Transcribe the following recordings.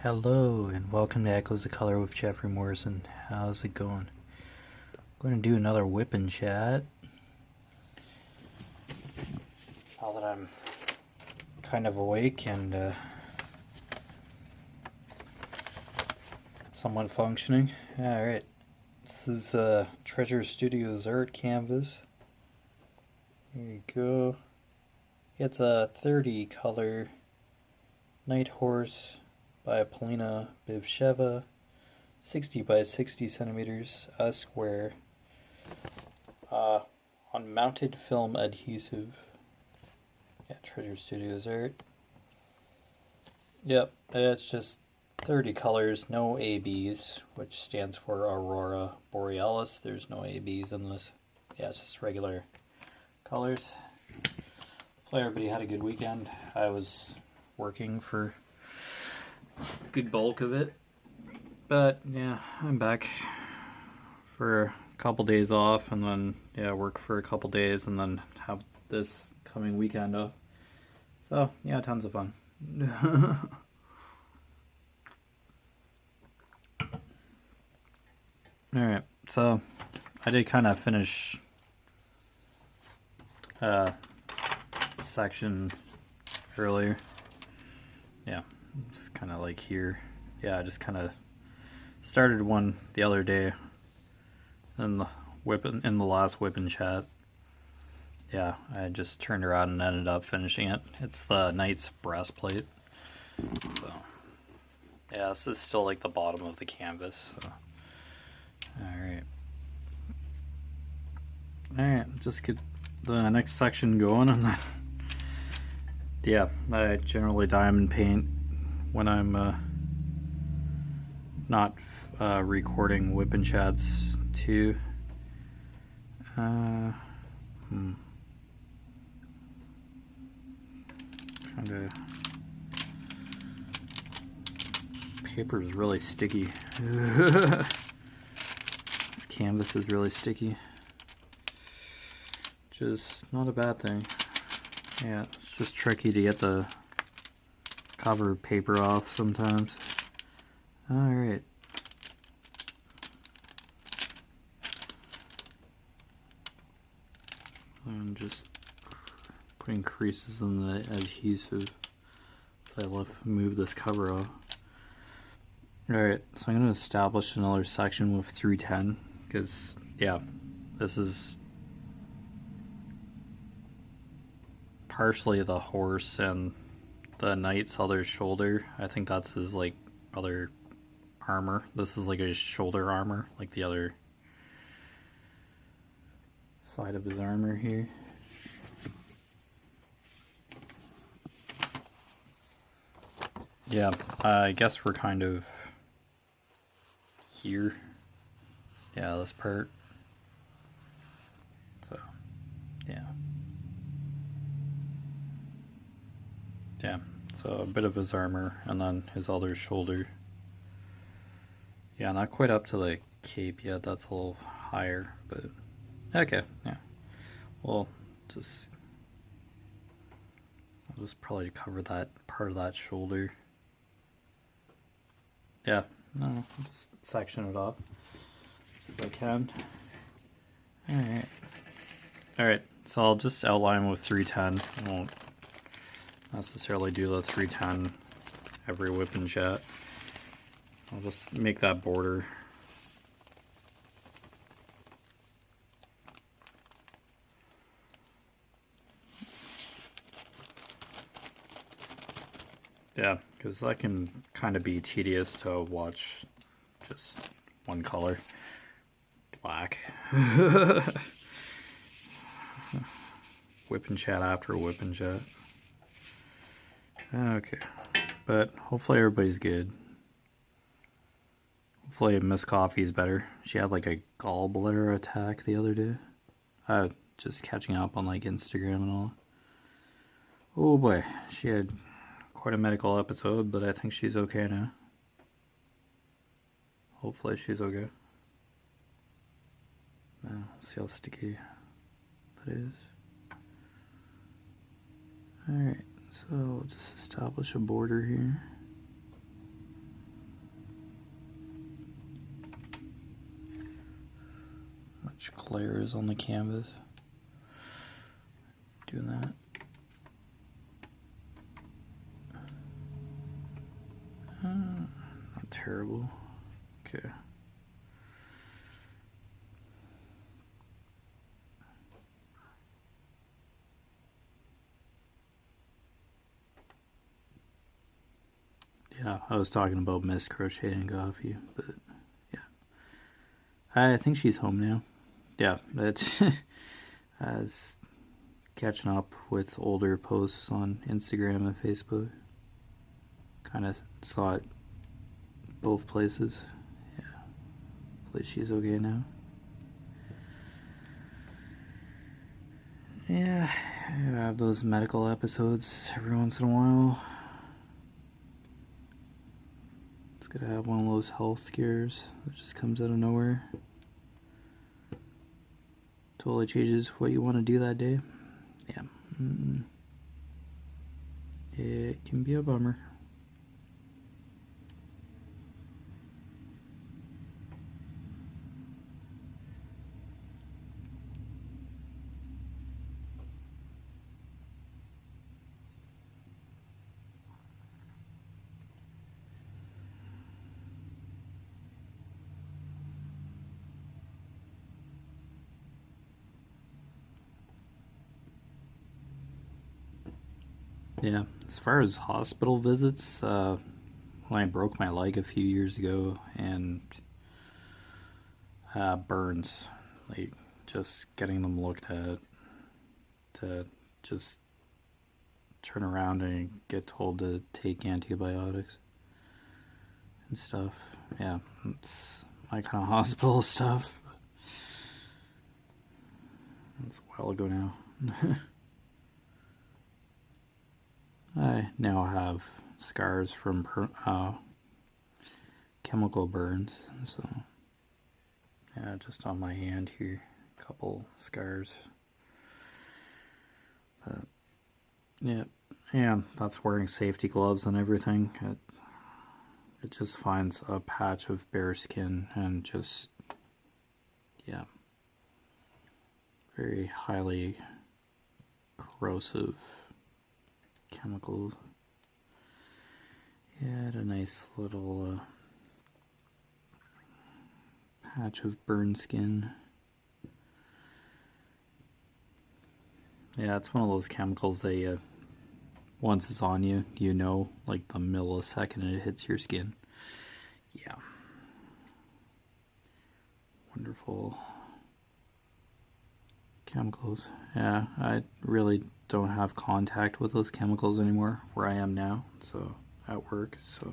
Hello and welcome to Echoes of Color with Jefferey Morrison. How's it going? I'm going to do another WIP and chat. Now that I'm kind of awake and somewhat functioning. Alright, this is Treasure Studios art canvas. Here you go. It's a 30 color Night Horse by Polina Bivsheva, 60 by 60 centimeters, a square, on mounted film adhesive. Yeah, Treasure Studios art. Yep, it's just 30 colors, no ABs, which stands for Aurora Borealis. There's no ABs in this. Yeah, it's just regular colors. Hopefully everybody had a good weekend. I was working for good bulk of it, but yeah, I'm back for a couple days off, and then work for a couple days, and then have this coming weekend off. So yeah, tons of fun. Alright, so I did kind of finish section earlier. Yeah, it's kind of like here. Yeah, I just kind of started one the other day in the last WIP and chat. Yeah, I just turned around and ended up finishing it. It's the Knight's breastplate. So yeah, this is still like the bottom of the canvas. So. Alright, just get the next section going, and then yeah, I generally diamond paint when I'm not recording WIP and chats too. Trying to. Paper is really sticky. This canvas is really sticky, which is not a bad thing. Yeah, it's just tricky to get the cover paper off sometimes. Alright. I'm just putting creases in the adhesive so I move this cover off. Alright, so I'm going to establish another section with 310 because, yeah, this is partially the horse and the knight's other shoulder. I think that's his like other armor. This is like his shoulder armor, like the other side of his armor here. Yeah, I guess we're kind of here. Yeah, this part. So, yeah. Yeah, so a bit of his armor, and then his other shoulder. Yeah, not quite up to the cape yet, that's a little higher, but okay, yeah. Well, I'll just probably cover that part of that shoulder. Yeah, no, I'll just section it off if I can. Alright, so I'll just outline with 310. I won't necessarily do the 310 every WIP and chat. I'll just make that border. Yeah, because that can kind of be tedious to watch just one color. Black. WIP and chat after WIP and chat. Okay, but hopefully everybody's good. Hopefully Miss Coffee's better. She had like a gallbladder attack the other day. Just catching up on like Instagram and all. Oh boy, she had quite a medical episode, but I think she's okay now. Hopefully she's okay. Now, see how sticky that is. Alright, so we'll just establish a border here. much glare is on the canvas. Doing that. Not terrible. Okay. Yeah, I was talking about Miss Crocheting Coffee, but yeah. I think she's home now. Yeah, that's I was catching up with older posts on Instagram and Facebook. Kind of saw it both places. Yeah, hopefully she's okay now. Yeah, I have those medical episodes every once in a while. It's gonna have one of those health scares that just comes out of nowhere. Totally changes what you want to do that day. Yeah. It can be a bummer. Yeah, as far as hospital visits, when I broke my leg a few years ago and burns, like just getting them looked at, to just turn around and get told to take antibiotics and stuff. Yeah, it's my kind of hospital stuff. It's a while ago now. I now have scars from chemical burns, so yeah, just on my hand here, a couple scars. But yeah, and that's wearing safety gloves and everything. It just finds a patch of bare skin and just, yeah, very highly corrosive chemicals. Yeah, had a nice little patch of burned skin. Yeah, it's one of those chemicals that once it's on you, you know, like the millisecond it hits your skin. Yeah. Wonderful chemicals. Yeah, I really don't have contact with those chemicals anymore where I am now, so at work, so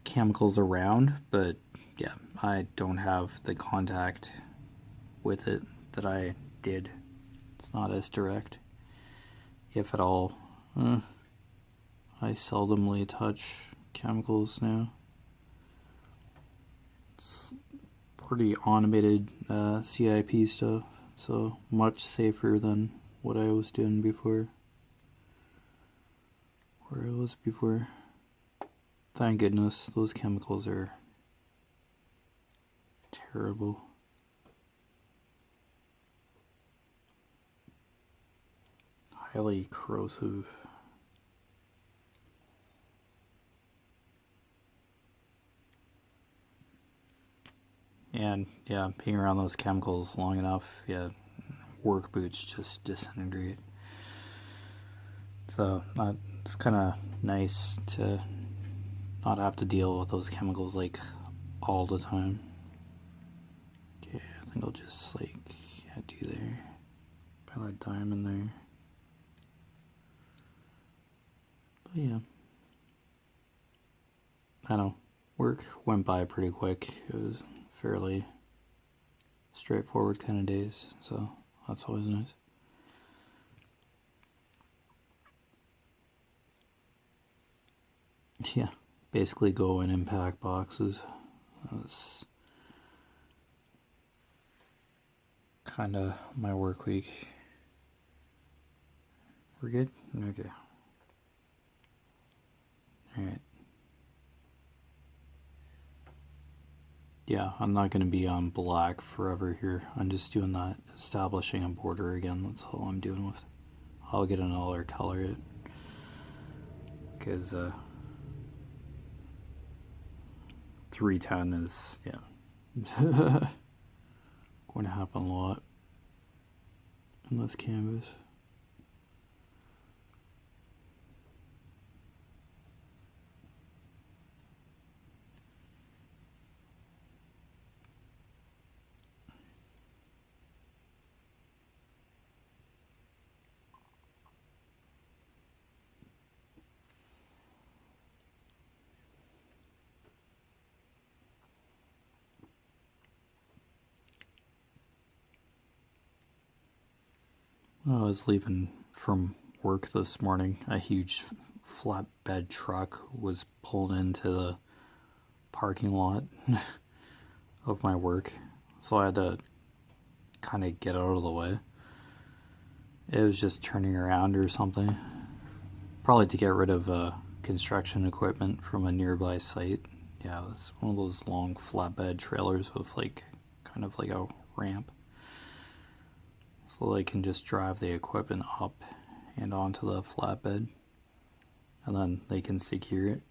chemicals around, but yeah, I don't have the contact with it that I did. It's not as direct, if at all. I seldomly touch chemicals now. It's pretty automated CIP stuff, so much safer than what I was doing before. Where I was before. Thank goodness, those chemicals are terrible. Highly corrosive. And yeah, being around those chemicals long enough, yeah, work boots just disintegrate. So it's kind of nice to not have to deal with those chemicals like all the time. Okay, I think I'll just like do there. Put that diamond there. But yeah, I know work went by pretty quick. It was fairly straightforward kind of days, so that's always nice. Yeah, basically go in and pack boxes. That's kind of my work week. We're good? Okay. Alright. yeah, I'm not going to be on black forever here. I'm just doing that, establishing a border again. That's all I'm doing with. I'll get another color because 310 is, yeah, going to happen a lot in this canvas. I was leaving from work this morning. A huge flatbed truck was pulled into the parking lot of my work, so I had to kind of get out of the way. It was just turning around or something, probably to get rid of construction equipment from a nearby site. Yeah, it was one of those long flatbed trailers with like kind of like a ramp, so they can just drive the equipment up and onto the flatbed, and then they can secure it.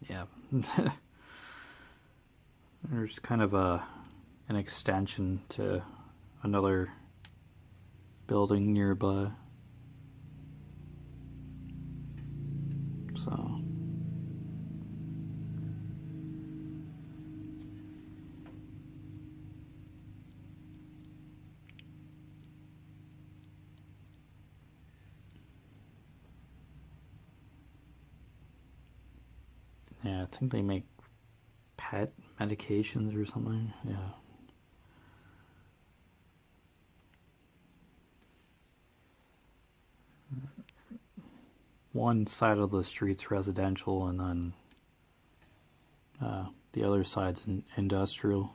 Yeah. There's kind of an extension to another building nearby. So yeah, I think they make pet medications or something. Yeah. One side of the street's residential, and then the other side's industrial.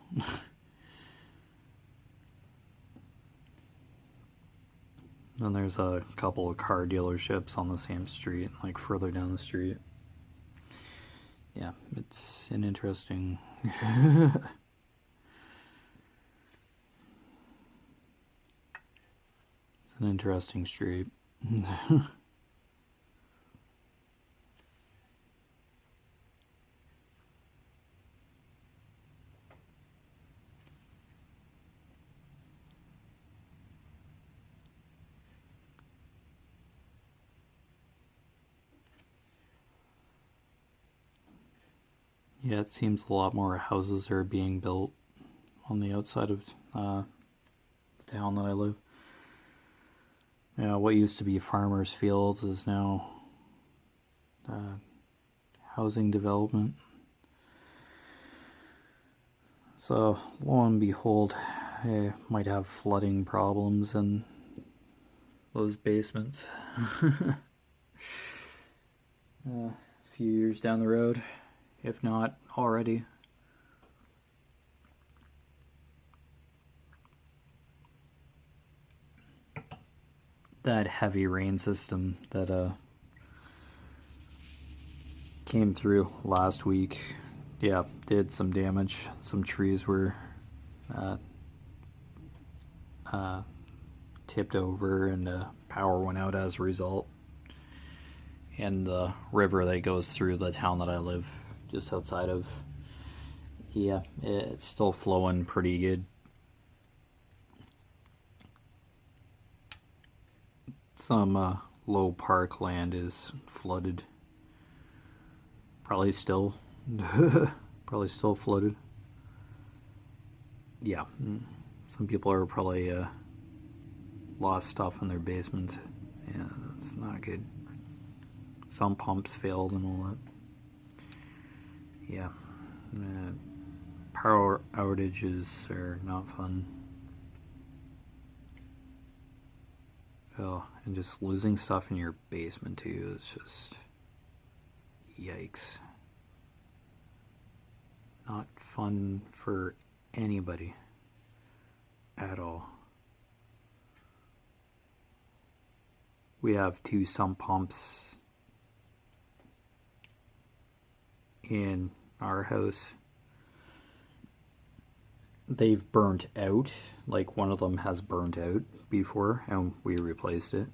And there's a couple of car dealerships on the same street, like further down the street. Yeah, it's an interesting... It's an interesting street. Yeah, it seems a lot more houses are being built on the outside of the town that I live. Yeah, what used to be farmers' fields is now housing development. So, lo and behold, I might have flooding problems in those basements. A few years down the road, if not already. That heavy rain system that came through last week, yeah, did some damage. Some trees were tipped over, and power went out as a result. And the river that goes through the town that I live just outside of, yeah, it's still flowing pretty good. Some low park land is flooded. Probably still flooded. Yeah, some people are probably lost stuff in their basement. Yeah, that's not good. Some pumps failed and all that. Yeah, power outages are not fun. Oh, and just losing stuff in your basement too is just yikes. Not fun for anybody at all. We have 2 sump pumps in our house, they've burnt out. Like one of them has burnt out before and we replaced it.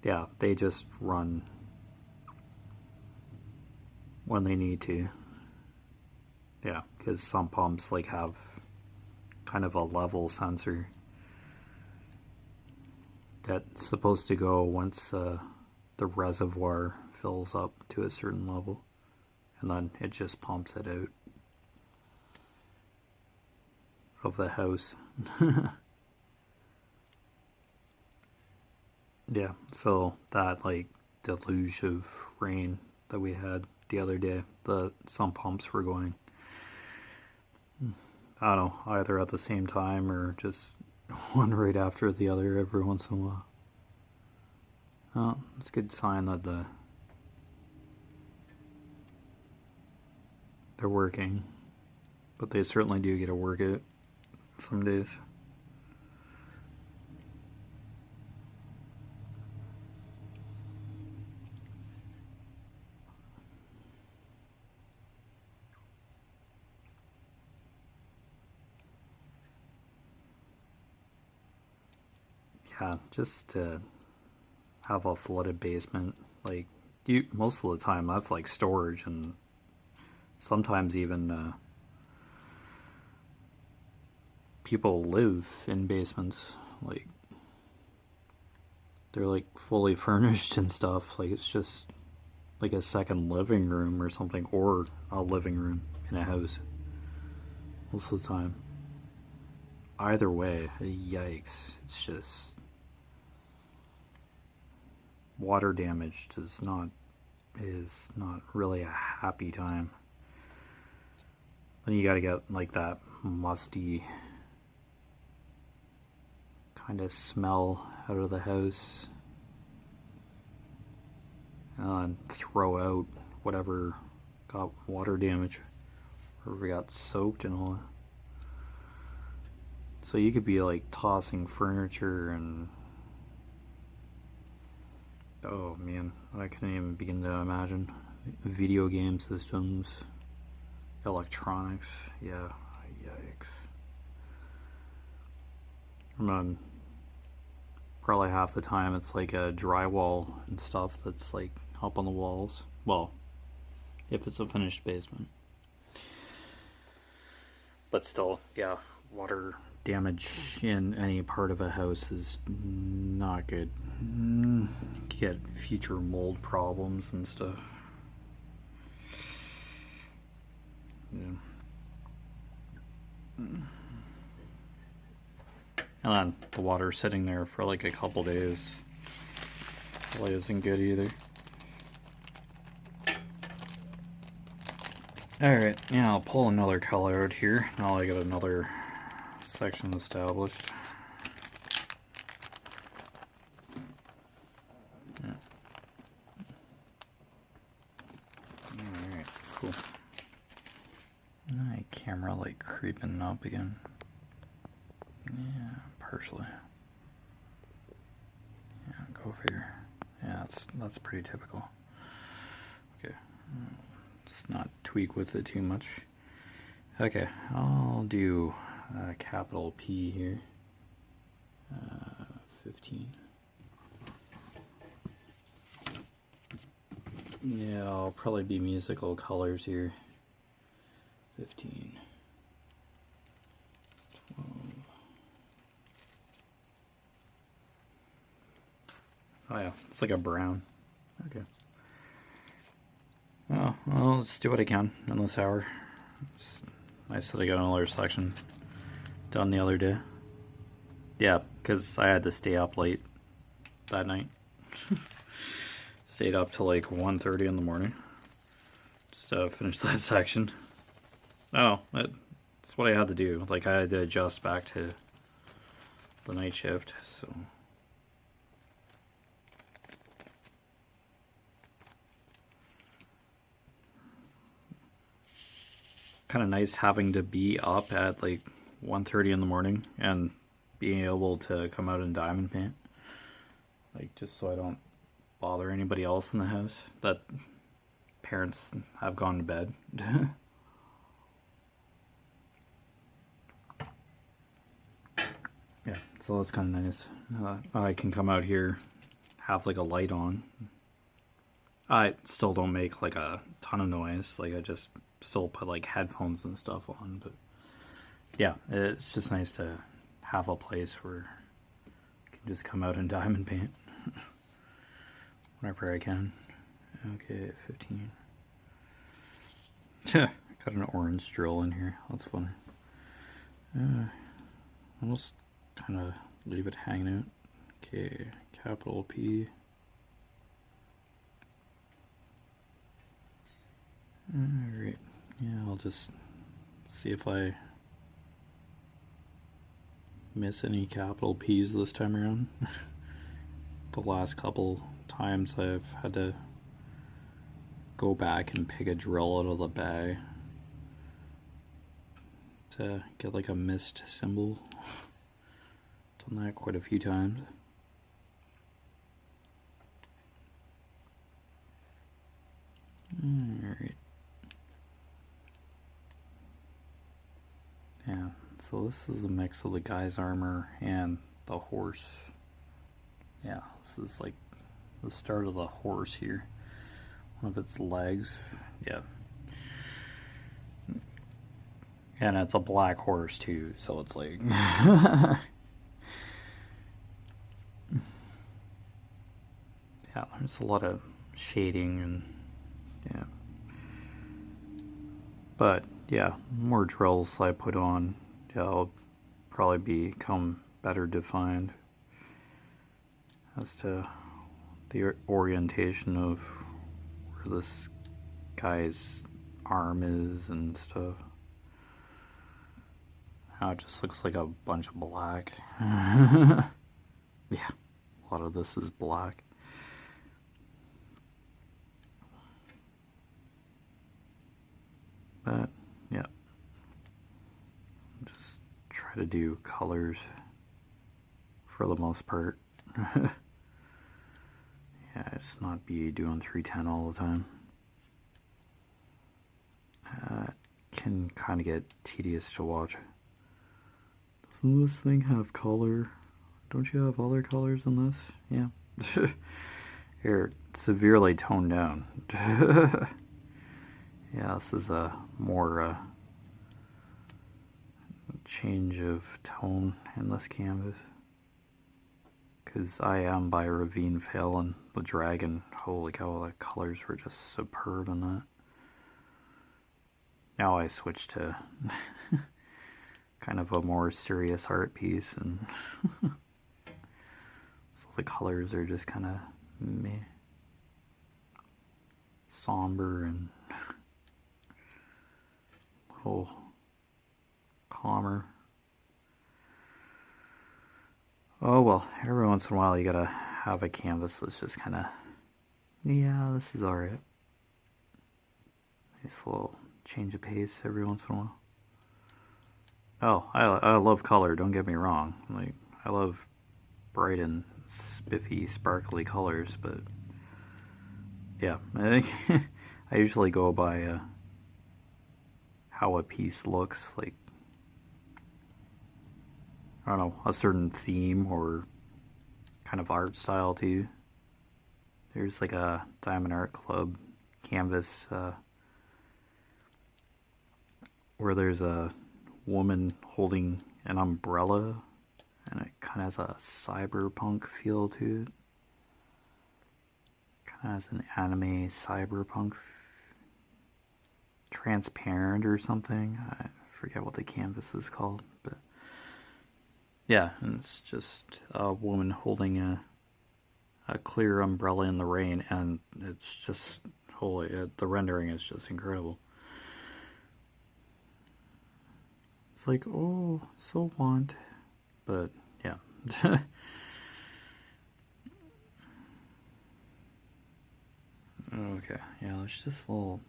Yeah, they just run when they need to. Yeah, because some pumps like have kind of a level sensor that's supposed to go once the reservoir fills up to a certain level, and then it just pumps it out of the house. Yeah, so that like deluge of rain that we had the other day, some pumps were going, I don't know, either at the same time or just one right after the other every once in a while. Oh, it's a good sign that they're working, but they certainly do get to work it some days. Yeah, just to have a flooded basement, like most of the time that's like storage, and sometimes even people live in basements, like they're like fully furnished and stuff, like it's just like a second living room or something, or a living room in a house most of the time. Either way, yikes, it's just water damage is not really a happy time. Then you gotta get like that musty kind of smell out of the house, and throw out whatever got water damage or got soaked and all that. So you could be like tossing furniture and oh man, I couldn't even begin to imagine. Video game systems, electronics, yeah, yikes. And then probably half the time it's like a drywall and stuff that's like up on the walls. Well, if it's a finished basement. But still, yeah, water damage in any part of a house is not good. You get future mold problems and stuff. Yeah. And then the water sitting there for like a couple days probably isn't good either. Alright, yeah, I'll pull another color out here. Now I got another section established. Yeah. Alright, cool. My camera like creeping up again. Yeah, partially. Yeah, go figure. Yeah, that's pretty typical. Okay, let's not tweak with it too much. Okay, I'll do a capital P here. 15. Yeah, I'll probably be musical colors here. 15. 12. Oh yeah, it's like a brown. Okay. Oh, well, let's do what I can in this hour. It's nice that I got another section done the other day. Yeah, because I had to stay up late that night. Stayed up till like 1:30 in the morning just to finish that section. Oh, that's what I had to do. Like, I had to adjust back to the night shift, so. Kind of nice having to be up at like 1:30 in the morning and being able to come out and diamond paint. Like, just so I don't bother anybody else in the house that parents have gone to bed. So that's kind of nice. I can come out here, have like a light on. I still don't make like a ton of noise. Like I just still put like headphones and stuff on. But yeah, it's just nice to have a place where I can just come out and diamond paint whenever I can. Okay, 15. Got an orange drill in here. That's funny. I'll just kind of leave it hanging out. Okay, capital P. Alright, yeah, I'll just see if I miss any capital P's this time around. The last couple times I've had to go back and pick a drill out of the bag to get like a missed symbol. Done that quite a few times. Alright. Yeah, so this is a mix of the guy's armor and the horse. Yeah, this is like the start of the horse here. One of its legs. Yeah. And it's a black horse too, so it's like yeah, there's a lot of shading and yeah. But yeah, more drills I put on, yeah, I'll probably become better defined as to the orientation of where this guy's arm is and stuff. Now it just looks like a bunch of black. Yeah, a lot of this is black. But yeah, just try to do colors for the most part. Yeah, it's not be doing 310 all the time. Can kind of get tedious to watch. Doesn't this thing have color? Don't you have other colors in this? Yeah. Here, severely toned down. Yeah, this is a more change of tone in this canvas. Because I am by Ravine Fail and the Dragon. Holy cow, the colors were just superb in that. Now I switched to kind of a more serious art piece, and so the colors are just kind of meh, somber and a little calmer. Oh well, every once in a while you gotta have a canvas that's just kind of, yeah, this is alright. Nice little change of pace every once in a while. Oh, I love color, don't get me wrong. Like, I love bright and spiffy, sparkly colors, but yeah, I think I usually go by how a piece looks, like, I don't know, a certain theme or kind of art style too. There's like a Diamond Art Club canvas where there's a woman holding an umbrella, and it kind of has a cyberpunk feel to it. Kind of has an anime cyberpunk transparent or something. I forget what the canvas is called, but yeah, and it's just a woman holding a clear umbrella in the rain, and it's just holy. The rendering is just incredible. It's like, oh, so want, but yeah. Okay, yeah, there's just little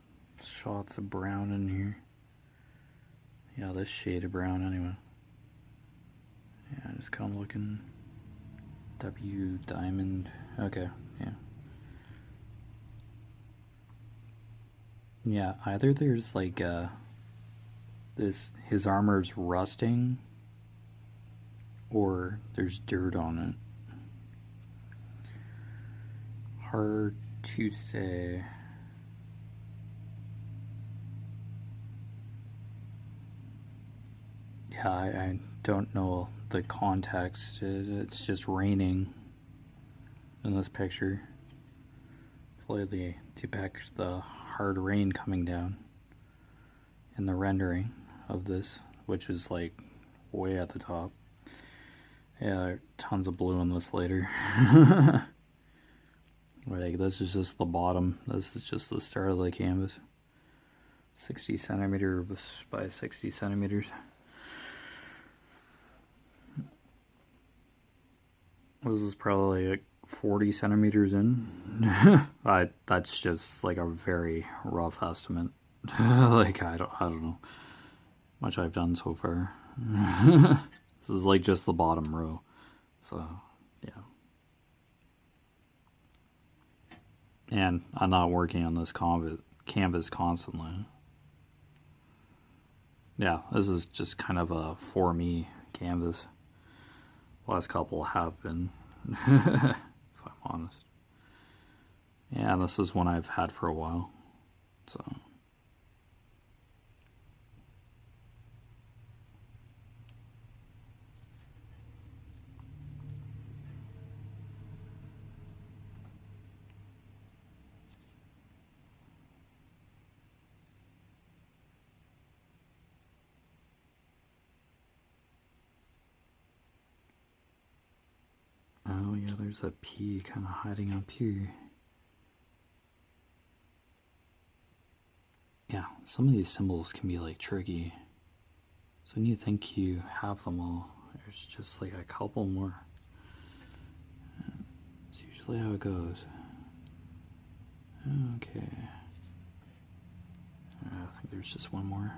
shots of brown in here. Yeah, this shade of brown anyway. Yeah, just kind of looking. W diamond. Okay, yeah. Yeah, either there's like his armor's rusting, or there's dirt on it. Hard to say. Yeah, I don't know the context. It's just raining in this picture. Hopefully they depict the hard rain coming down in the rendering of this, which is like way at the top. Yeah, tons of blue in this later. Like, this is just the bottom. This is just the start of the canvas. 60 centimeters by 60 centimeters. This is probably like 40 centimeters in. That's just like a very rough estimate. Like, I don't know much I've done so far. This is like just the bottom row. So, yeah. And I'm not working on this canvas constantly. Yeah, this is just kind of a for me canvas. Last couple have been, if I'm honest. Yeah, this is one I've had for a while. So. Oh yeah, there's a P kind of hiding up here. Yeah, some of these symbols can be like tricky. So when you think you have them all, there's just like a couple more. It's usually how it goes. Okay. I think there's just one more.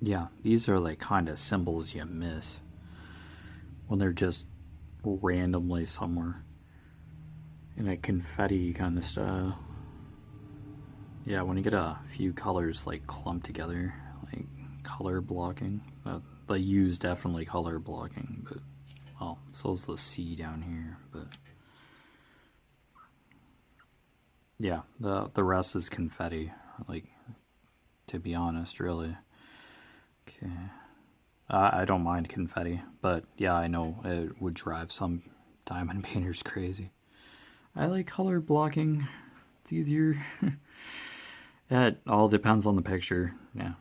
Yeah, these are like kind of symbols you miss when they're just randomly somewhere in a confetti kind of style. Yeah, when you get a few colors like clumped together, like color blocking, they use definitely color blocking, but well, so is the C down here, but yeah, the rest is confetti, like, to be honest, really. Okay. I don't mind confetti, but yeah, I know it would drive some diamond painters crazy. I like color blocking. It's easier. It all depends on the picture. Yeah.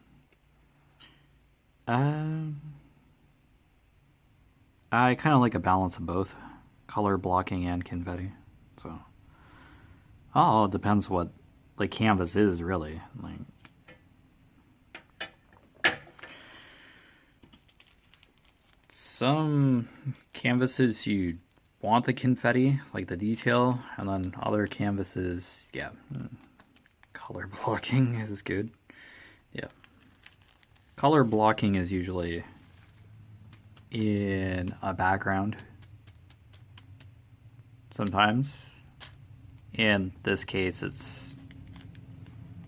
I kind of like a balance of both, color blocking and confetti. So, oh, it depends what like canvas is really like. Some canvases you want the confetti, like the detail, and then other canvases, yeah, color blocking is good. Yeah. Color blocking is usually in a background sometimes. In this case, it's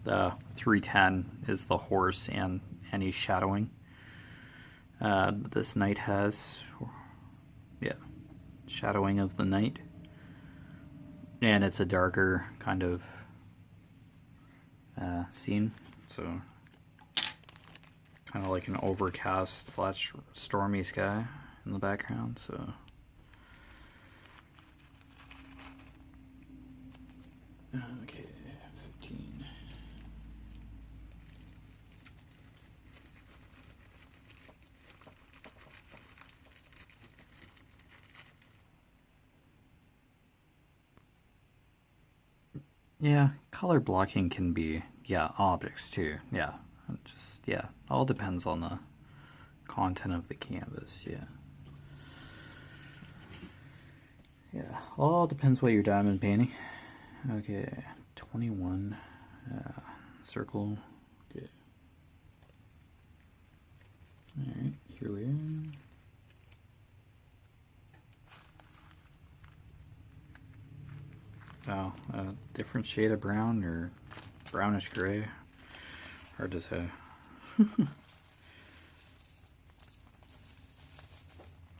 the 310 is the horse and any shadowing this knight has. Yeah, shadowing of the knight. And it's a darker kind of scene, so kind of like an overcast / stormy sky in the background. So okay, 15. Yeah, color blocking can be, yeah, objects too. Yeah, just, yeah, all depends on the content of the canvas. Yeah. Yeah, all depends what you're diamond painting. Okay, 21 circle. Okay. Alright, here we are. Oh, a different shade of brown or brownish gray. Hard to say.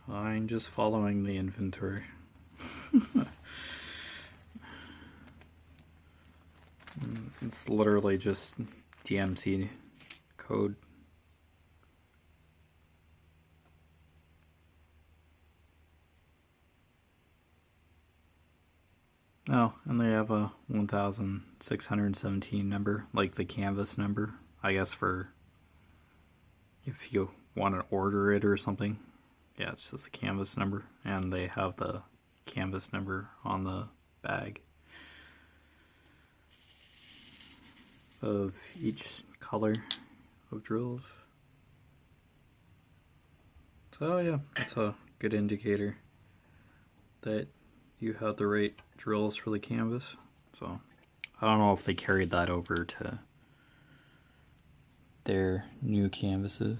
I'm just following the inventory. It's literally just DMC code. Oh, and they have a 1617 number, like the canvas number, I guess, for if you want to order it or something. Yeah, it's just the canvas number, and they have the canvas number on the bag of each color of drills. So yeah, that's a good indicator that you have the right drills for the canvas. So I don't know if they carried that over to their new canvases.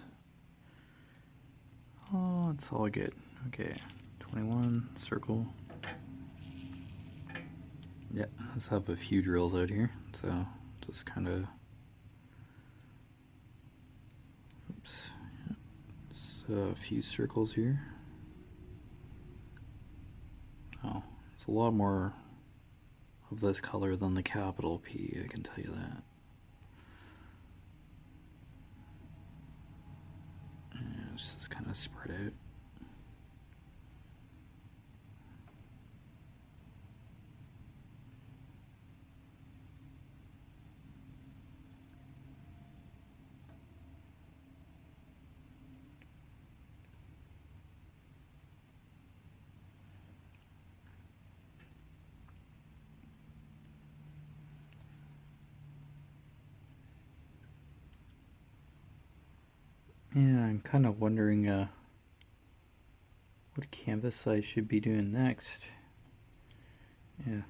Oh, it's all good. Okay, 21, circle. Yeah, let's have a few drills out here. So just kind of, oops, yeah. It's a few circles here. Oh, it's a lot more of this color than the capital P, I can tell you that. And it's just kind of spread out. Yeah, I'm kind of wondering what canvas I should be doing next. Yeah,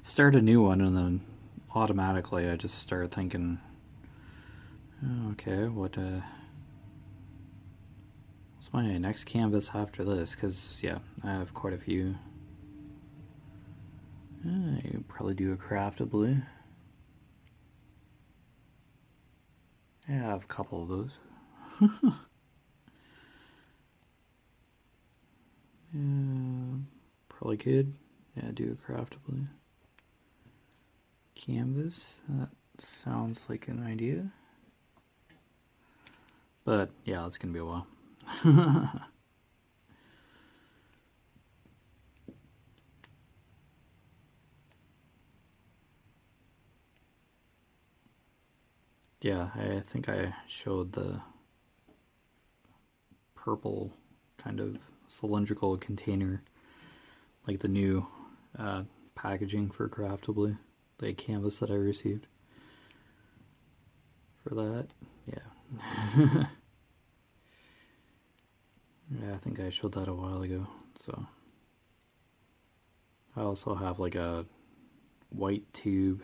start a new one and then automatically I just start thinking, oh, okay, what's my next canvas after this? Because yeah, I have quite a few. I could probably do a craftably. Yeah, I have a couple of those. Yeah, probably could. Yeah, do a craftably. Canvas, that sounds like an idea. But yeah, it's gonna be a while. Yeah, I think I showed the purple kind of cylindrical container, like the new packaging for craftably, the canvas that I received for that. Yeah. Yeah, I think I showed that a while ago. So I also have like a white tube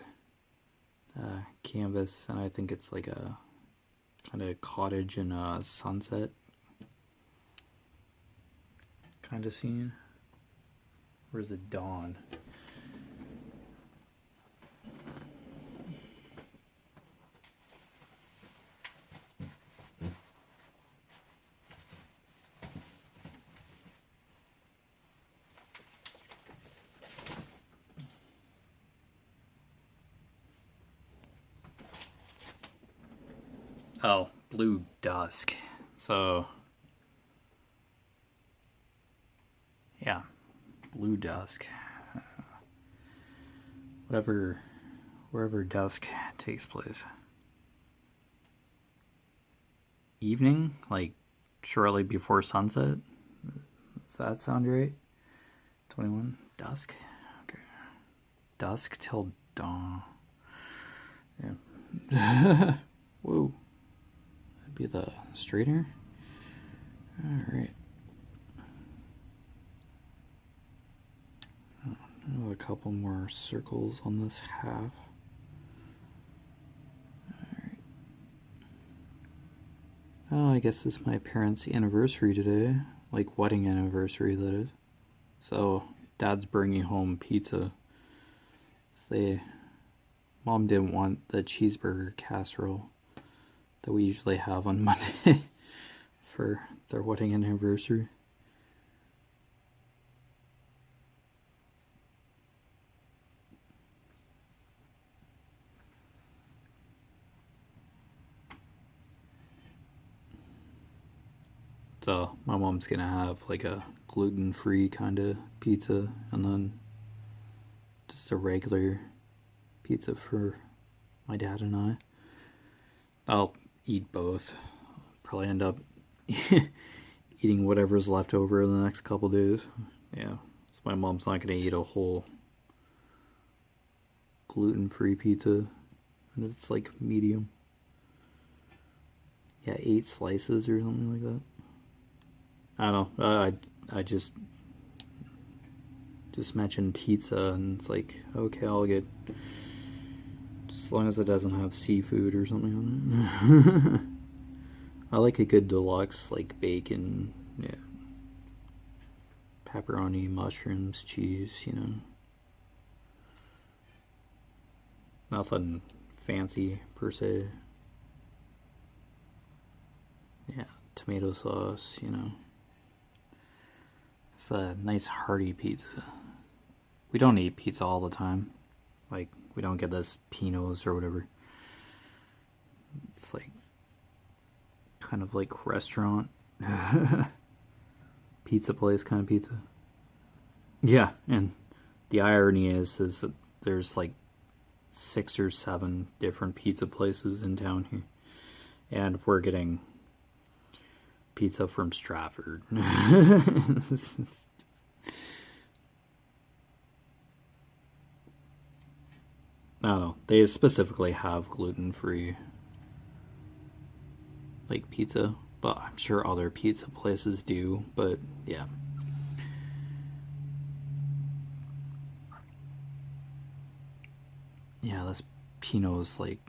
canvas, and I think it's like a kind of cottage and a sunset kind of scene. Where's the dawn? Oh, blue dusk. So yeah, blue dusk. Wherever dusk takes place. Evening, like shortly before sunset. Does that sound right? 21, dusk. Okay, dusk till dawn. Yeah. Whoa. That'd be the straightener. All right. A couple more circles on this half. Alright. Oh, I guess it's my parents' anniversary today. Like, wedding anniversary, that is. So, Dad's bringing home pizza. So Mom didn't want the cheeseburger casserole that we usually have on Monday for their wedding anniversary. So my mom's gonna have like a gluten-free kind of pizza, and then just a regular pizza for my dad and I. I'll eat both. Probably end up eating whatever's left over in the next couple days. Yeah, so my mom's not gonna eat a whole gluten-free pizza, and it's like medium. Yeah, 8 slices or something like that. I don't know. I just mentioned pizza, and it's like, okay, I'll get, as long as it doesn't have seafood or something on it. I like a good deluxe, like bacon, yeah, pepperoni, mushrooms, cheese, you know. Nothing fancy per se. Yeah, tomato sauce, you know. It's a nice hearty pizza. We don't eat pizza all the time. Like, we don't get this Pino's or whatever. It's like kind of like restaurant pizza place kind of pizza. Yeah, and the irony is that there's like 6 or 7 different pizza places in town here, and we're getting pizza from Stratford. I don't know. They specifically have gluten-free like pizza, but I'm sure other pizza places do, but yeah. Yeah, this Pino's like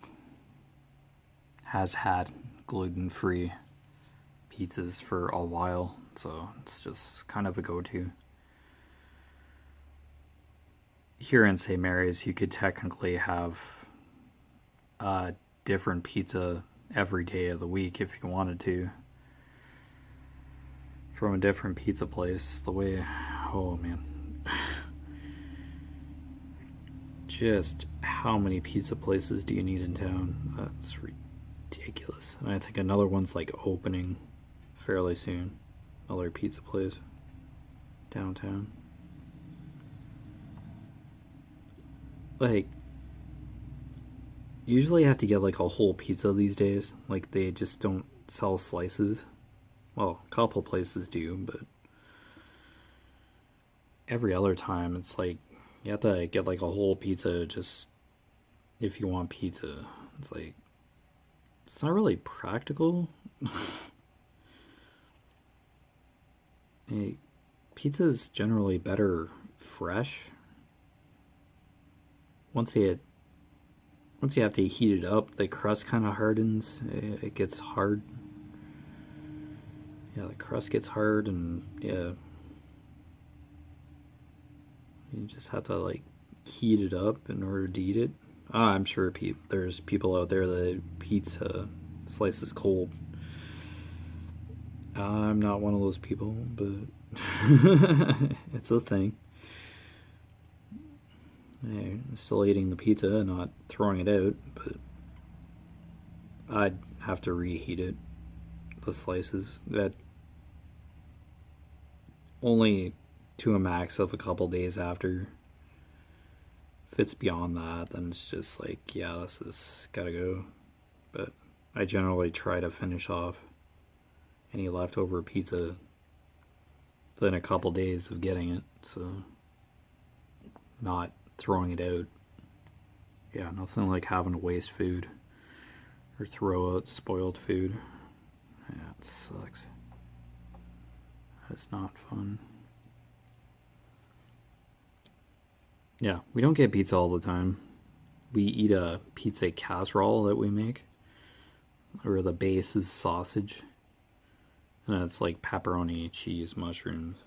has had gluten-free pizzas for a while, so it's just kind of a go-to. Here in St. Mary's, you could technically have a different pizza every day of the week if you wanted to, from a different pizza place. The way, oh man, just how many pizza places do you need in town? That's ridiculous. And I think another one's like opening fairly soon. Another pizza place downtown. Like, usually you have to get like a whole pizza these days. Like, they just don't sell slices. Well, a couple places do, but every other time it's like you have to get like a whole pizza just if you want pizza. It's like, it's not really practical. Hey, pizza's generally better fresh. Once you have to heat it up, the crust kind of hardens. It gets hard. Yeah, the crust gets hard, and yeah, you just have to like heat it up in order to eat it. I'm sure there's people out there that pizza slices cold. I'm not one of those people, but it's a thing. I'm still eating the pizza and not throwing it out, but I'd have to reheat it. The slices, that only to a max of a couple days after. If it's beyond that, then it's just like, yeah, this has gotta go. But I generally try to finish off any leftover pizza within a couple days of getting it, so not throwing it out. Yeah, nothing like having to waste food or throw out spoiled food. Yeah, it sucks. That's not fun. Yeah, we don't get pizza all the time. We eat a pizza casserole that we make, where the base is sausage, and it's like pepperoni, cheese, mushrooms.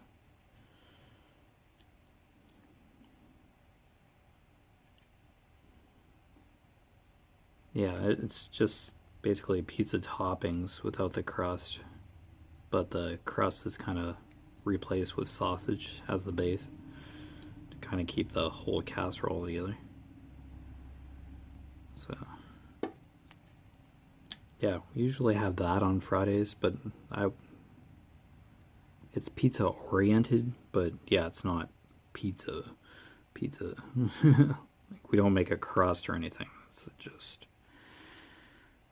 Yeah, it's just basically pizza toppings without the crust, but the crust is kind of replaced with sausage as the base to kind of keep the whole casserole together. So yeah, we usually have that on Fridays, but it's pizza oriented, but yeah, it's not pizza. Like, we don't make a crust or anything. It's just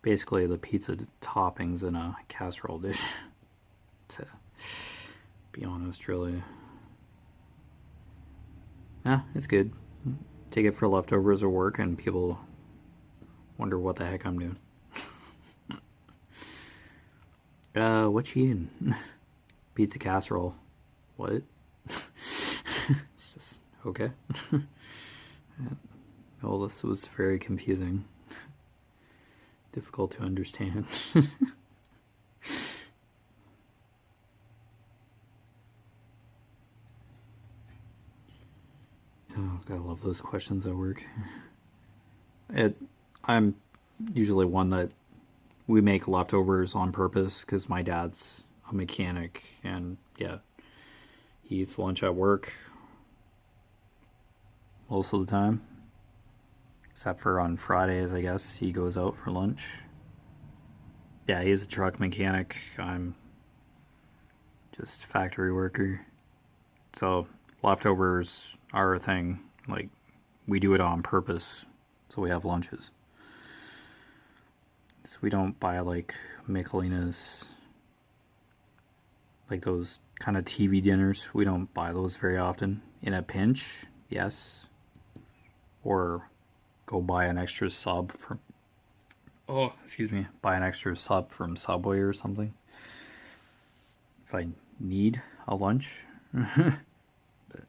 basically the pizza toppings in a casserole dish. To be honest, really. Yeah, it's good. Take it for leftovers at work, and people wonder what the heck I'm doing. What you eating? Pizza casserole. What? It's just okay. Well, this was very confusing. Difficult to understand. Oh, gotta love those questions at work. I'm usually one that we make leftovers on purpose because my dad's a mechanic, and yeah, he eats lunch at work most of the time, except for on Fridays, I guess he goes out for lunch. Yeah, he's a truck mechanic. I'm just factory worker. So leftovers are a thing. Like, we do it on purpose, so we have lunches. So we don't buy like Michelinas, like those kind of TV dinners. We don't buy those very often. In a pinch, yes. Or go buy an extra sub from, buy an extra sub from Subway or something. If I need a lunch. But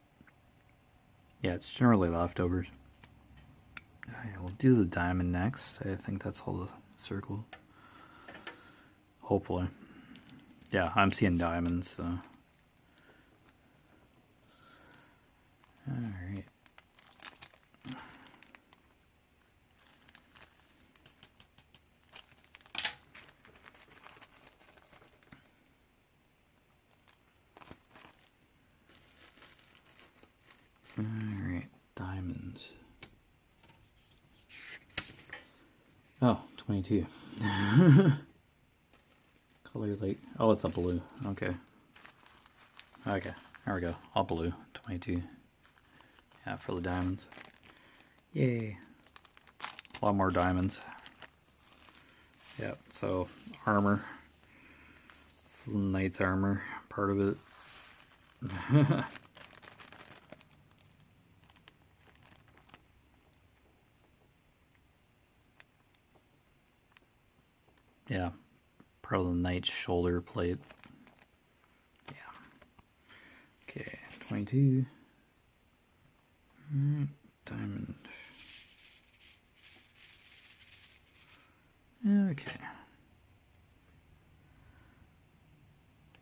yeah, it's generally leftovers. Alright, we'll do the diamond next. I think that's all the circle. Hopefully. Yeah, I'm seeing diamonds, so. Alright. Alright, diamonds. Oh, 22. Color like, oh, it's a blue. Okay. Okay, there we go. All blue. 22. Yeah, for the diamonds. Yay. A lot more diamonds. Yep, so armor. It's the knight's armor, part of it. Yeah, part of the knight's shoulder plate. Yeah. Okay, 22. Diamond. Okay.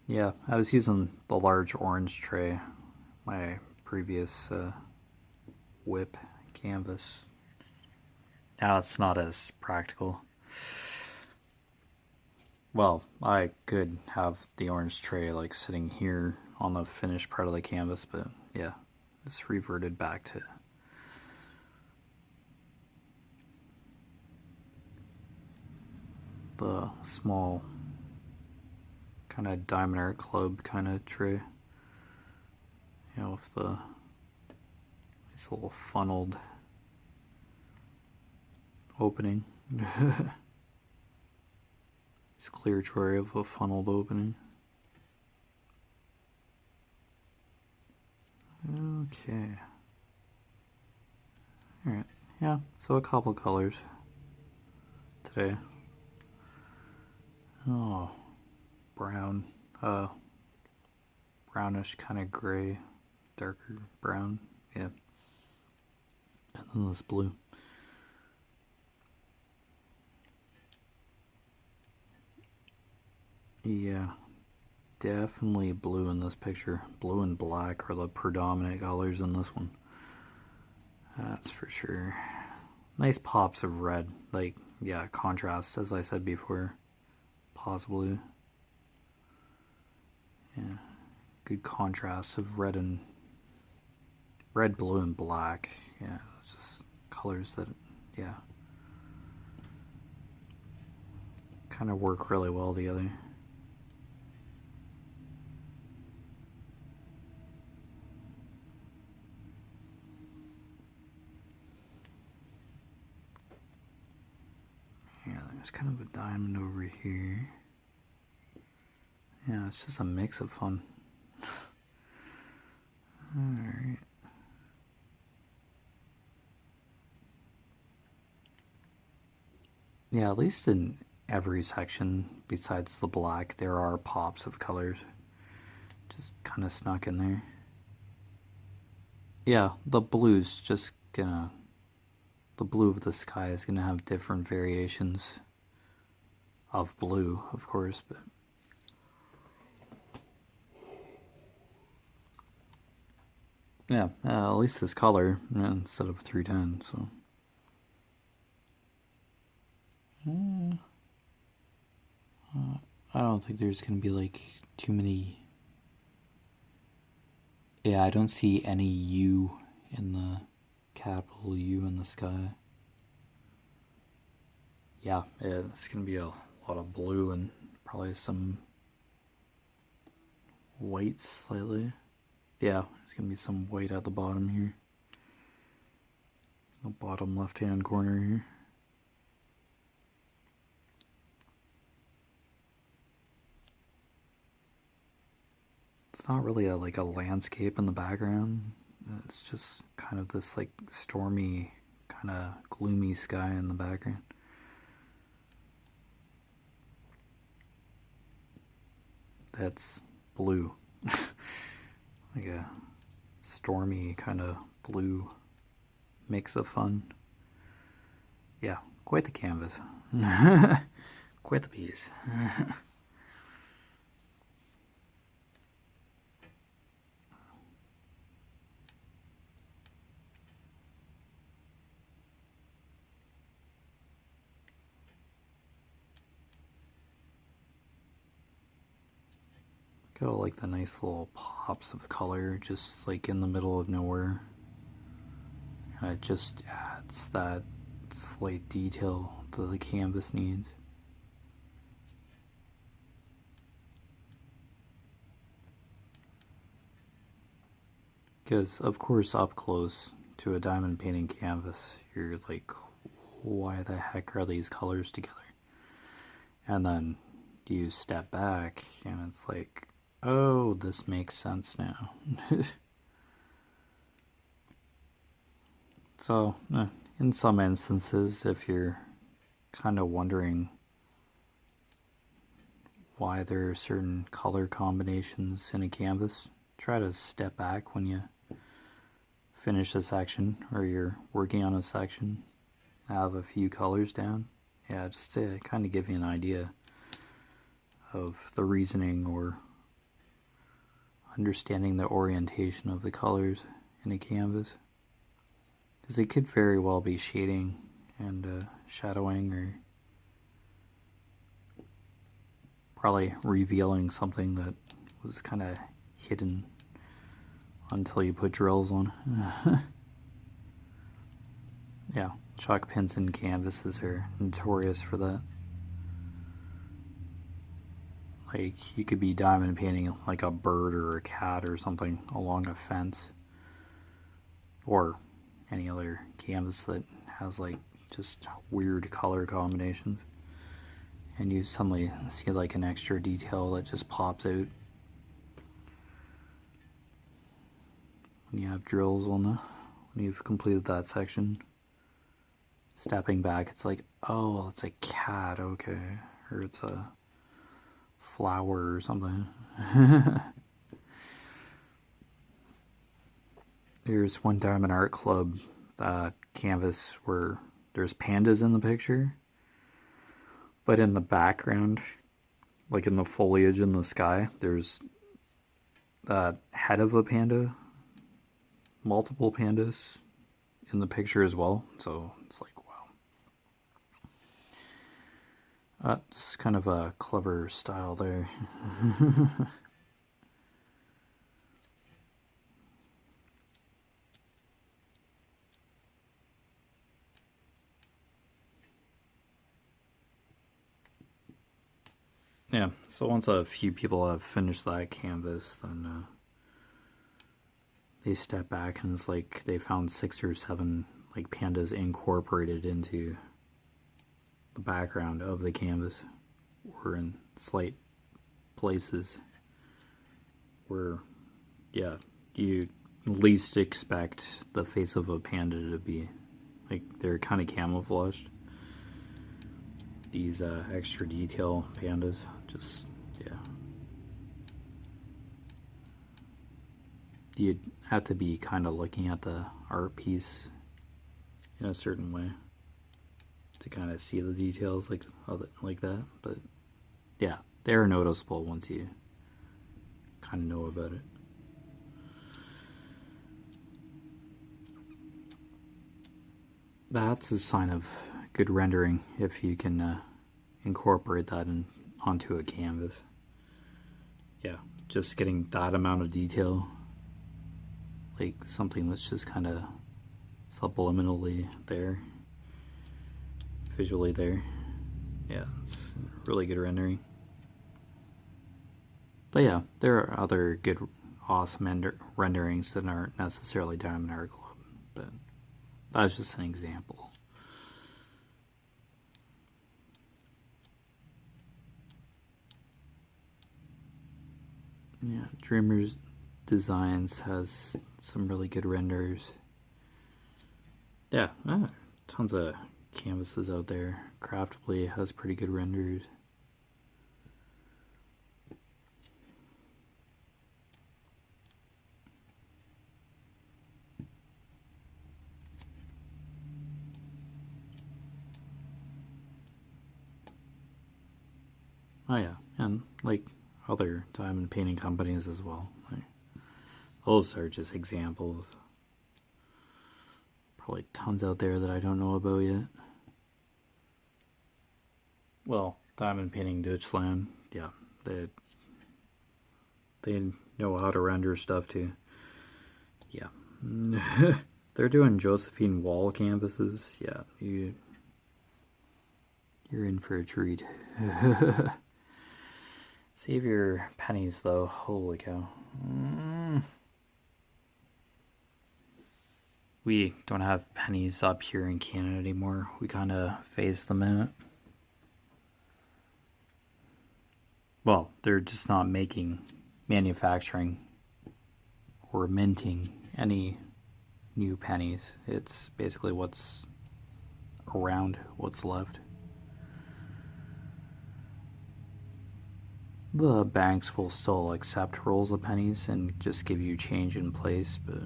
Yeah, I was using the large orange tray, my previous WIP canvas. Now it's not as practical. Well, I could have the orange tray like sitting here on the finished part of the canvas, but yeah, it's reverted back to the small kind of Diamond Art Club kind of tray. You know, with the this little funneled opening. It's clear tray of a funneled opening. Okay. Alright, yeah, so a couple colors today. Oh, brown, brownish kind of gray, darker brown, yeah. And then this blue. Yeah, definitely blue in this picture. Blue and black are the predominant colors in this one. That's for sure. nice pops of red, like, yeah, contrast, as I said before, possibly. Yeah, good contrast of red, blue, and black. Yeah, it's just colors that, yeah, kind of work really well together. Yeah, there's kind of a diamond over here. Yeah, it's just a mix of fun. Alright. Yeah, at least in every section, besides the black, there are pops of colors. Just kind of snuck in there. Yeah, the blue's just gonna... The blue of the sky is gonna have different variations of blue, of course, but... Yeah, at least this color instead of 310, so... I don't think there's gonna be like too many... Yeah, I don't see any U in the capital U in the sky. Yeah, it's gonna be a lot of blue and probably some white slightly. Yeah, there's gonna be some white at the bottom here. The bottom left-hand corner here. It's not really like a landscape in the background. It's just kind of this like stormy, kind of gloomy sky in the background. That's blue. Like a stormy kind of blue mix of fun. Yeah, quite the canvas. Quite the piece. Got like the nice little pops of color just like in the middle of nowhere. And it just adds that slight detail that the canvas needs. Because of course up close to a diamond painting canvas, you're like, why the heck are these colors together? And then you step back and it's like, oh, this makes sense now. So, in some instances, if you're kind of wondering why there are certain color combinations in a canvas, try to step back when you finish a section or you're working on a section, have a few colors down. Yeah, just to kind of give you an idea of the reasoning or understanding the orientation of the colors in a canvas. Because it could very well be shading and shadowing, or probably revealing something that was kind of hidden until you put drills on. Yeah, chalk pins and canvases are notorious for that. Like, you could be diamond painting like a bird or a cat or something along a fence, or any other canvas that has like just weird color combinations, and you suddenly see like an extra detail that just pops out when you have drills on when you've completed that section. Stepping back, it's like, oh, it's a cat, okay, or it's a flower or something. There's one Diamond Art Club canvas where there's pandas in the picture, but in the background, like in the foliage in the sky, there's the head of a panda, multiple pandas in the picture as well. So it's like, That's kind of a clever style there. Yeah, so once a few people have finished that canvas, then they step back and it's like they found 6 or 7 like pandas incorporated into the background of the canvas, or in slight places where, yeah, you least expect the face of a panda to be. Like, they're kind of camouflaged. These extra detail pandas, just, yeah. You'd have to be kind of looking at the art piece in a certain way to kind of see the details like that. But yeah, they're noticeable once you kind of know about it. That's a sign of good rendering if you can incorporate that onto a canvas. Yeah, just getting that amount of detail, like something that's just kind of subliminally there, visually there. Yeah, it's really good rendering. But yeah, there are other good, awesome renderings that aren't necessarily Diamond Art Club, but that's just an example. Yeah, Dreamers Designs has some really good renders. Yeah, tons of canvases out there. Craftly has pretty good renders. Oh yeah, and like other diamond painting companies as well. Like, those are just examples. Probably tons out there that I don't know about yet. Well, Diamond Painting Deutschland, yeah, they know how to render stuff too. Yeah. They're doing Josephine Wall canvases. Yeah, you're in for a treat. Save your pennies though. Holy cow. We don't have pennies up here in Canada anymore. We kind of phased them out. Well, they're just not manufacturing or minting any new pennies. It's basically what's around, what's left. The banks will still accept rolls of pennies and just give you change in place, but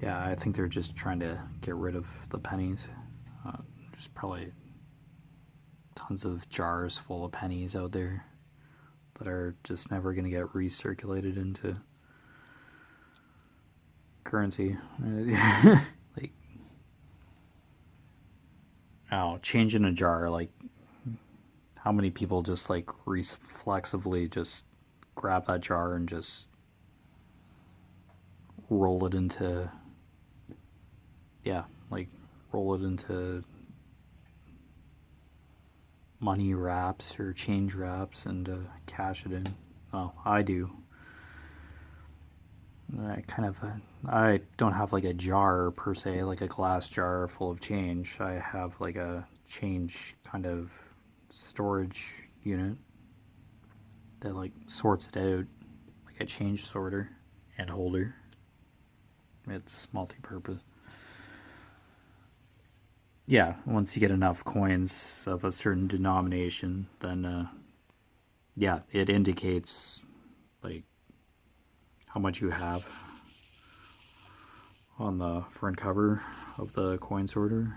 yeah, I think they're just trying to get rid of the pennies. There's probably tons of jars full of pennies out there that are just never going to get recirculated into currency. Like, oh, change in a jar, like, how many people just like reflexively just grab that jar and just roll it into, yeah, like roll it into money wraps or change wraps and cash it in. Well, I do. I don't have like a jar per se, like a glass jar full of change. I have like a change kind of storage unit that like sorts it out, like a change sorter and holder. It's multi-purpose. Yeah, once you get enough coins of a certain denomination, then yeah, it indicates like how much you have on the front cover of the coin sorter.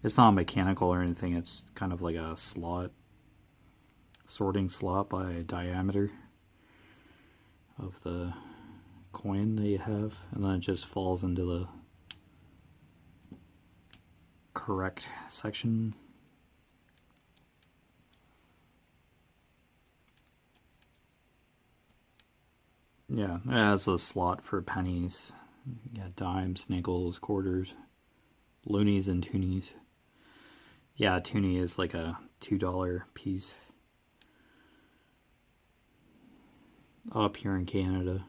It's not mechanical or anything, it's kind of like a slot, sorting slot by diameter of the coin that you have, and then it just falls into the correct section Yeah, it has a slot for pennies. Yeah, dimes, nickels, quarters, loonies, and toonies. Yeah, a toonie is like a $2 piece. Up here in Canada.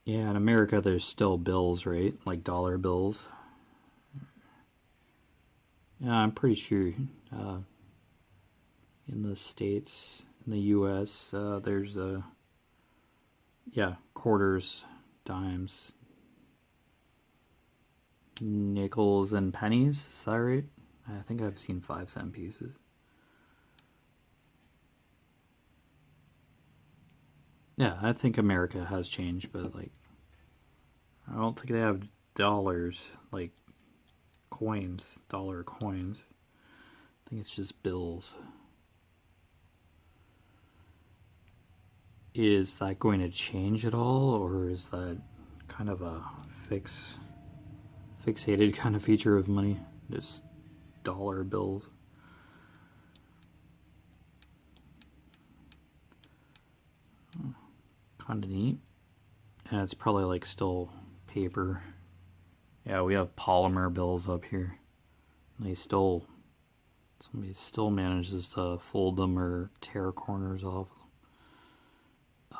Yeah, in America there's still bills, right? Like dollar bills. Yeah, I'm pretty sure in the States, in the US, there's yeah, quarters, dimes, nickels, and pennies. Is that right? I think I've seen 5-cent pieces. Yeah, I think America has changed, but like, I don't think they have dollars, like coins, dollar coins. I think it's just bills. Is that going to change at all, or is that kind of a fixated kind of feature of money? Just dollar bills? Kind of neat. And it's probably like still paper. Yeah, we have polymer bills up here. Somebody still manages to fold them or tear corners off.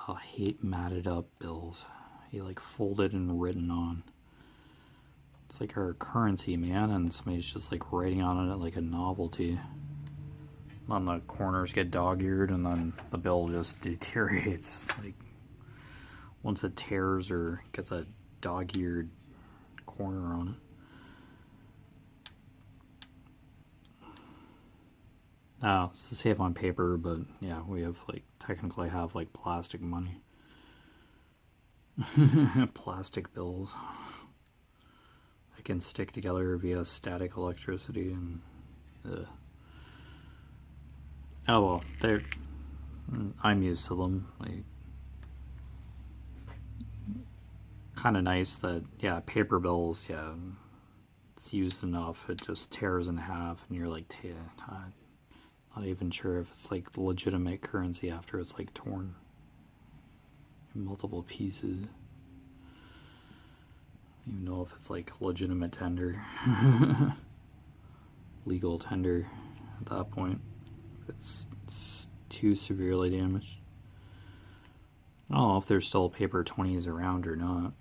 I hate matted up bills. He like folded and written on. It's like our currency, man, and somebody's just like writing on it like a novelty. Then the corners get dog-eared and then the bill just deteriorates. Like once it tears or gets a dog-eared corner on it. It's to save on paper, but yeah, we have like technically have like plastic money. Plastic bills. They can stick together via static electricity and oh well, I'm used to them. Like, kind of nice that, yeah, paper bills, yeah, it's used enough, it just tears in half, and you're like, not even sure if it's like legitimate currency after it's like torn in multiple pieces. I don't even know if it's like legitimate tender, legal tender at that point, if it's too severely damaged. I don't know if there's still paper 20s around or not.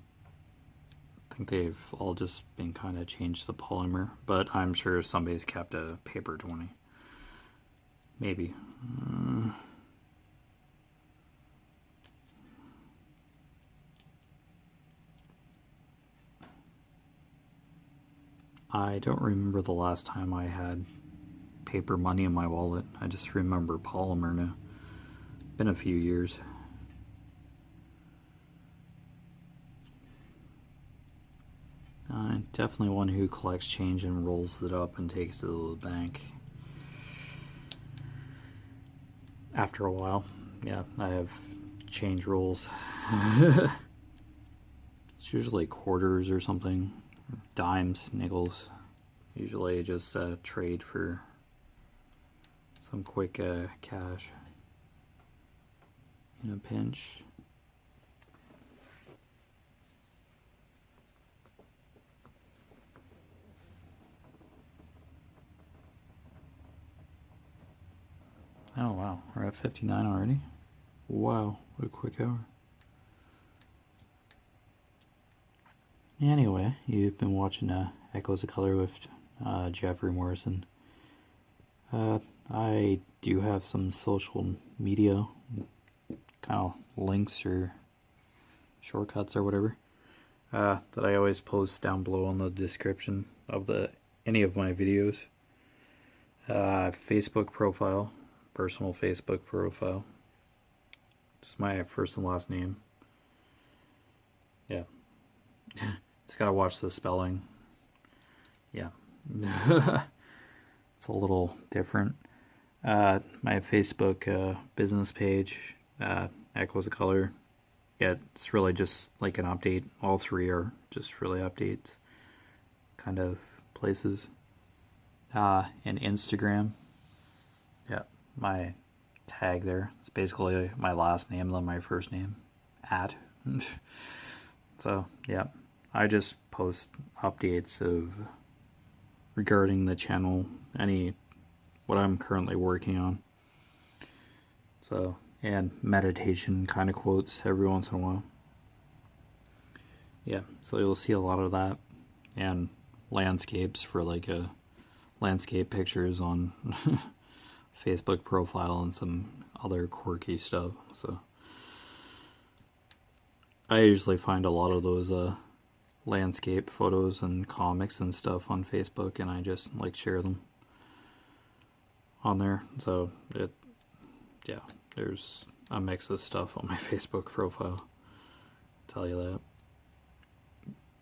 I think they've all just been kind of changed to polymer, but I'm sure somebody's kept a paper 20. Maybe. I don't remember the last time I had paper money in my wallet. I just remember polymer now. Been a few years. Definitely one who collects change and rolls it up and takes it to the bank. After a while, yeah, I have change rolls. It's usually quarters or something, dimes, nickels. Usually just trade for some quick cash in a pinch. Oh wow, we're at 59 already? Wow, what a quick hour. Anyway, you've been watching Echoes of Color with Jeffery Morrison. I do have some social media kind of links or shortcuts or whatever that I always post down below in the description of any of my videos. Facebook profile, personal Facebook profile. Just my first and last name. Yeah. Just gotta watch the spelling. Yeah. It's a little different. My Facebook business page, Echoes of Color. Yeah, it's really just like an update. All three are just really updates kind of places. And Instagram. Yeah, my tag there. It's basically my last name then my first name. @ So yeah, I just post updates of regarding the channel, what I'm currently working on. So, and meditation kind of quotes every once in a while. Yeah, so you'll see a lot of that, and landscapes for like landscape pictures on Facebook profile and some other quirky stuff. So I usually find a lot of those landscape photos and comics and stuff on Facebook, and I just like share them on there. So yeah, there's a mix of stuff on my Facebook profile, I'll tell you that.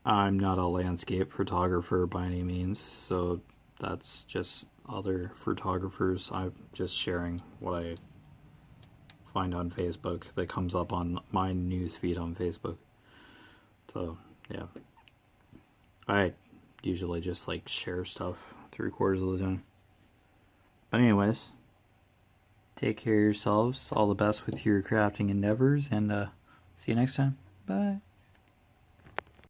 I'm not a landscape photographer by any means, so that's just other photographers. I'm just sharing what I find on Facebook that comes up on my newsfeed on Facebook. So yeah, I usually just like share stuff 3/4 of the time. But anyways, take care of yourselves. All the best with your crafting endeavors, and see you next time. Bye.